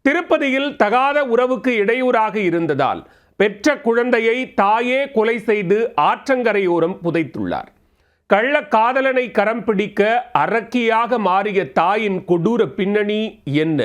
திருப்பதியில் தகாத உறவுக்கு இடையூறாக இருந்ததால் பெற்ற குழந்தையை தாயே கொலை செய்து ஆற்றங்கரையோரம் புதைத்துள்ளார். கள்ள காதலனை கரம் பிடிக்க அரக்கியாக மாறிய தாயின் கொடூர பின்னணி என்ன?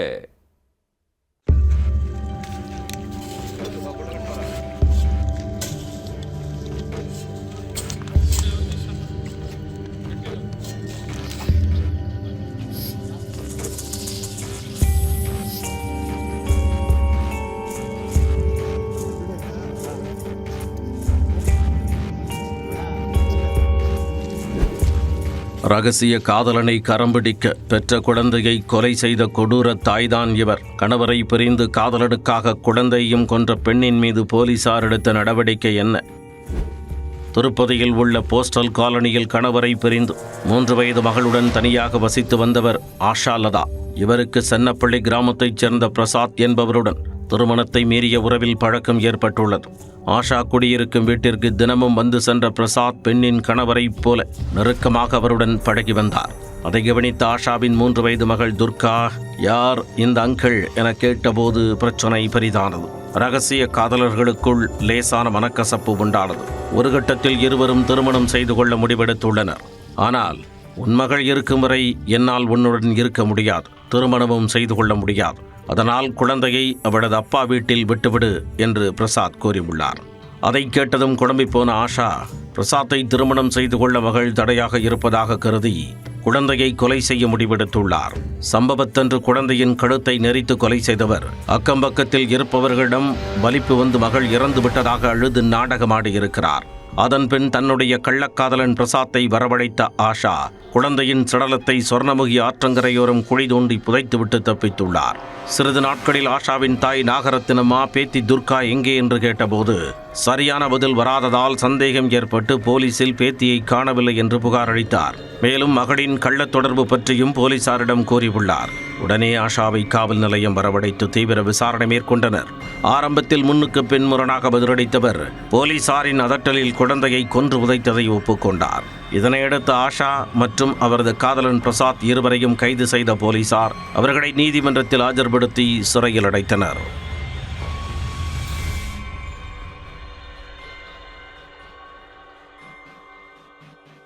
ரகசிய காதலனை கரம்பிடிக்க பெற்ற குழந்தையை கொலை செய்த கொடூர தாய்தான் இவர். கணவரை பிரிந்து காதலனுக்காக குழந்தையும் கொன்ற பெண்ணின் மீது போலீசார் எடுத்த நடவடிக்கை என்ன? திருப்பதியில் உள்ள போஸ்டல் காலனியில் கணவரை பிரிந்து 3 வயது மகளுடன் தனியாக வசித்து வந்தவர் ஆஷா லதா. இவருக்கு சென்னப்பள்ளி கிராமத்தைச் சேர்ந்த பிரசாத் என்பவருடன் திருமணத்தை மீறிய உறவில் பழக்கம் ஏற்பட்டுள்ளது. ஆஷா குடியிருக்கும் வீட்டிற்கு தினமும் வந்து சென்ற பிரசாத் பெண்ணின் கணவரைப் போல நெருக்கமாக அவருடன் பழகி வந்தார். அதை கவனித்த ஆஷாவின் 3 வயது மகள் துர்கா, யார் இந்த அங்கிள் என கேட்டபோது பிரச்சனை பெரிதானது. ரகசிய காதலர்களுக்குள் லேசான மனக்கசப்பு உண்டானது. ஒரு கட்டத்தில் இருவரும் திருமணம் செய்து கொள்ள முடிவெடுத்துள்ளனர். ஆனால் உன் மகள் இருக்கும் வரை என்னால் உன்னுடன் இருக்க முடியாது, திருமணமும் செய்து கொள்ள முடியாது. அதனால் குழந்தையை அவளது அப்பா வீட்டில் விட்டுவிடு என்று பிரசாத் கூறியுள்ளார். அதை கேட்டதும் குழம்பி போன ஆஷா, பிரசாத்தை திருமணம் செய்து கொள்ள மகள் தடையாக இருப்பதாக கருதி குழந்தையை கொலை செய்ய முடிவெடுத்துள்ளார். சம்பவத்தன்று குழந்தையின் கழுத்தை நெரித்து கொலை செய்தவர் அக்கம்பக்கத்தில் இருப்பவர்களிடம் வலிப்பு வந்து மகள் இறந்து விட்டதாக அழுது நாடகமாடி இருக்கிறார். அதன்பின் தன்னுடைய கள்ளக்காதலன் பிரசாத்தை வரவழைத்த ஆஷா குழந்தையின் சடலத்தை சொர்ணமுகி ஆற்றங்கரையோரம் குழி தோண்டி புதைத்துவிட்டு தப்பித்துள்ளார். சிறிது நாட்களில் ஆஷாவின் தாய் நாகரத்தினம்மா பேத்தி துர்கா எங்கே என்று கேட்டபோது சரியான பதில் வராததால் சந்தேகம் ஏற்பட்டு போலீசில் பேத்தியை காணவில்லை என்று புகார் அளித்தார். மேலும் மகளின் கள்ளத் தொடர்பு பற்றியும் போலீசாரிடம் கூறியுள்ளார். உடனே ஆஷாவை காவல் நிலையம் வரவழைத்து தீவிர விசாரணை மேற்கொண்டனர். ஆரம்பத்தில் முன்னுக்கு பின் முரணாக பதிலளித்தவர் போலீசாரின் அதட்டலில் குழந்தையை கொன்று புதைத்ததை ஒப்புக்கொண்டார். இதனையடுத்து ஆஷா மற்றும் அவரது காதலன் பிரசாத் இருவரையும் கைது செய்த போலீசார் அவர்களை நீதிமன்றத்தில் ஆஜர்படுத்தி சிறையில் அடைத்தனர்.